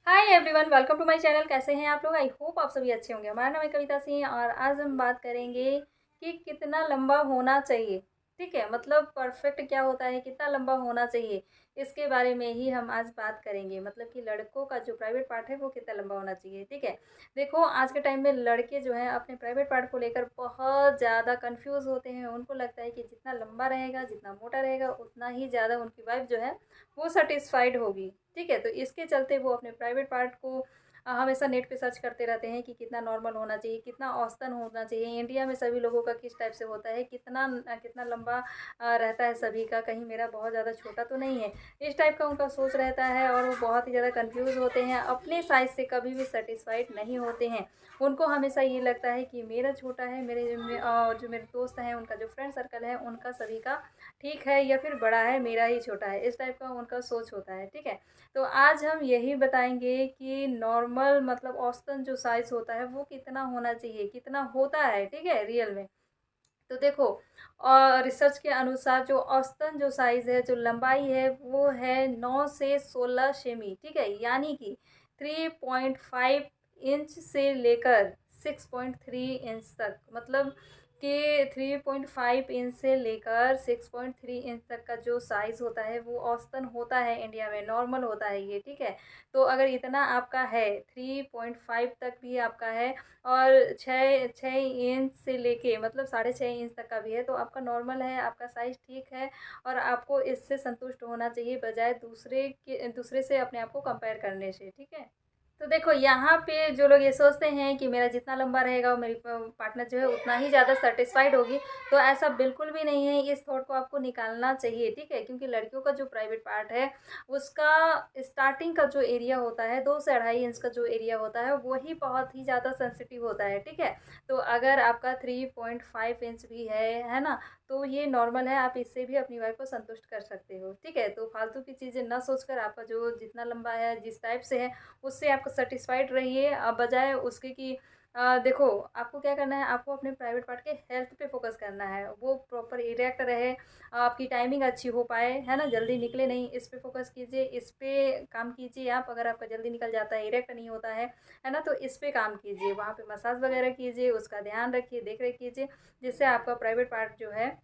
Hi everyone, welcome to my channel. कैसे हैं आप लोग? आई होप आप सभी अच्छे होंगे। हमारा नाम है कविता सिंह और आज हम बात करेंगे कि कितना लंबा होना चाहिए। ठीक है, मतलब परफेक्ट क्या होता है, कितना लंबा होना चाहिए, इसके बारे में ही हम आज बात करेंगे। मतलब कि लड़कों का जो प्राइवेट पार्ट है वो कितना लंबा होना चाहिए। ठीक है, देखो आज के टाइम में लड़के जो हैं अपने प्राइवेट पार्ट को लेकर बहुत ज़्यादा कंफ्यूज होते हैं। उनको लगता है कि जितना लंबा रहेगा, जितना मोटा रहेगा, उतना ही ज़्यादा उनकी वाइफ जो है वो सेटिस्फाइड होगी। ठीक है, तो इसके चलते वो अपने प्राइवेट पार्ट को हमेशा नेट पे सर्च करते रहते हैं कि कितना नॉर्मल होना चाहिए, कितना औसतन होना चाहिए। इंडिया में सभी लोगों का किस टाइप से होता है, कितना लंबा रहता है सभी का, कहीं मेरा बहुत ज़्यादा छोटा तो नहीं है। इस टाइप का उनका सोच रहता है और वो बहुत ही ज़्यादा कंफ्यूज होते हैं, अपने साइज़ से कभी भी सेटिस्फाइड नहीं होते हैं। उनको हमेशा ये लगता है कि मेरा छोटा है, जो मेरे दोस्त हैं, उनका जो फ्रेंड सर्कल है, उनका सभी का ठीक है या फिर बड़ा है, मेरा ही छोटा है। इस टाइप का उनका सोच होता है। ठीक है, तो आज हम यही बताएंगे कि नॉर्मल मतलब औसतन जो साइज़ होता है वो कितना होना चाहिए, कितना होता है। ठीक है, रियल में तो देखो, और रिसर्च के अनुसार जो औसतन जो साइज़ है, जो लंबाई है, वो है 9 से 16 सेमी। ठीक है, यानी कि 3.5 इंच से लेकर 6.3 इंच तक। मतलब कि 3.5 इंच से लेकर 6.3 इंच तक का जो साइज़ होता है वो औसतन होता है इंडिया में, नॉर्मल होता है ये। ठीक है, तो अगर इतना आपका है, 3.5 तक भी आपका है और 6 इंच से लेके मतलब 6.5 इंच तक का भी है, तो आपका नॉर्मल है, आपका साइज़ ठीक है और आपको इससे संतुष्ट होना चाहिए, बजाय दूसरे से अपने आप को कंपेयर करने से। ठीक है, तो देखो यहाँ पे जो लोग ये सोचते हैं कि मेरा जितना लंबा रहेगा वो मेरी पार्टनर जो है उतना ही ज़्यादा सेटिस्फाइड होगी, तो ऐसा बिल्कुल भी नहीं है। इस थॉट को आपको निकालना चाहिए। ठीक है, क्योंकि लड़कियों का जो प्राइवेट पार्ट है उसका स्टार्टिंग का जो एरिया होता है, 2 से 2.5 इंच का जो एरिया होता है, वही बहुत ही ज़्यादा सेंसिटिव होता है। ठीक है, तो अगर आपका 3.5 इंच भी है ना, तो ये नॉर्मल है, आप इससे भी अपनी वाइफ को संतुष्ट कर सकते हो। ठीक है, तो फालतू की चीज़ें ना सोचकर आपका जो जितना लंबा है, जिस टाइप से है, उससे आप सेटिस्फाइड रहिए, बजाय उसके कि देखो आपको क्या करना है, आपको अपने प्राइवेट पार्ट के हेल्थ पे फोकस करना है, वो प्रॉपर इरेक्ट रहे, आपकी टाइमिंग अच्छी हो पाए, है ना, जल्दी निकले नहीं, इस पे फोकस कीजिए, इस पे काम कीजिए। आप अगर आपका जल्दी निकल जाता है, इरेक्ट नहीं होता है ना, तो इस पे काम कीजिए, वहाँ पे मसाज वगैरह कीजिए, उसका ध्यान रखिए, देख रेख कीजिए, जिससे आपका प्राइवेट पार्ट जो है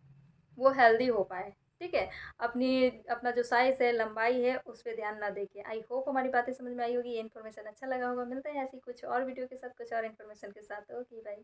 वो हेल्दी हो पाए। ठीक है, अपनी अपना जो साइज़ है, लंबाई है, उस पे ध्यान ना देके। आई होप हमारी बातें समझ में आई होगी, ये इन्फॉर्मेशन अच्छा लगा होगा। मिलते हैं ऐसी कुछ और वीडियो के साथ, कुछ और इन्फॉर्मेशन के साथ। Okay, bye.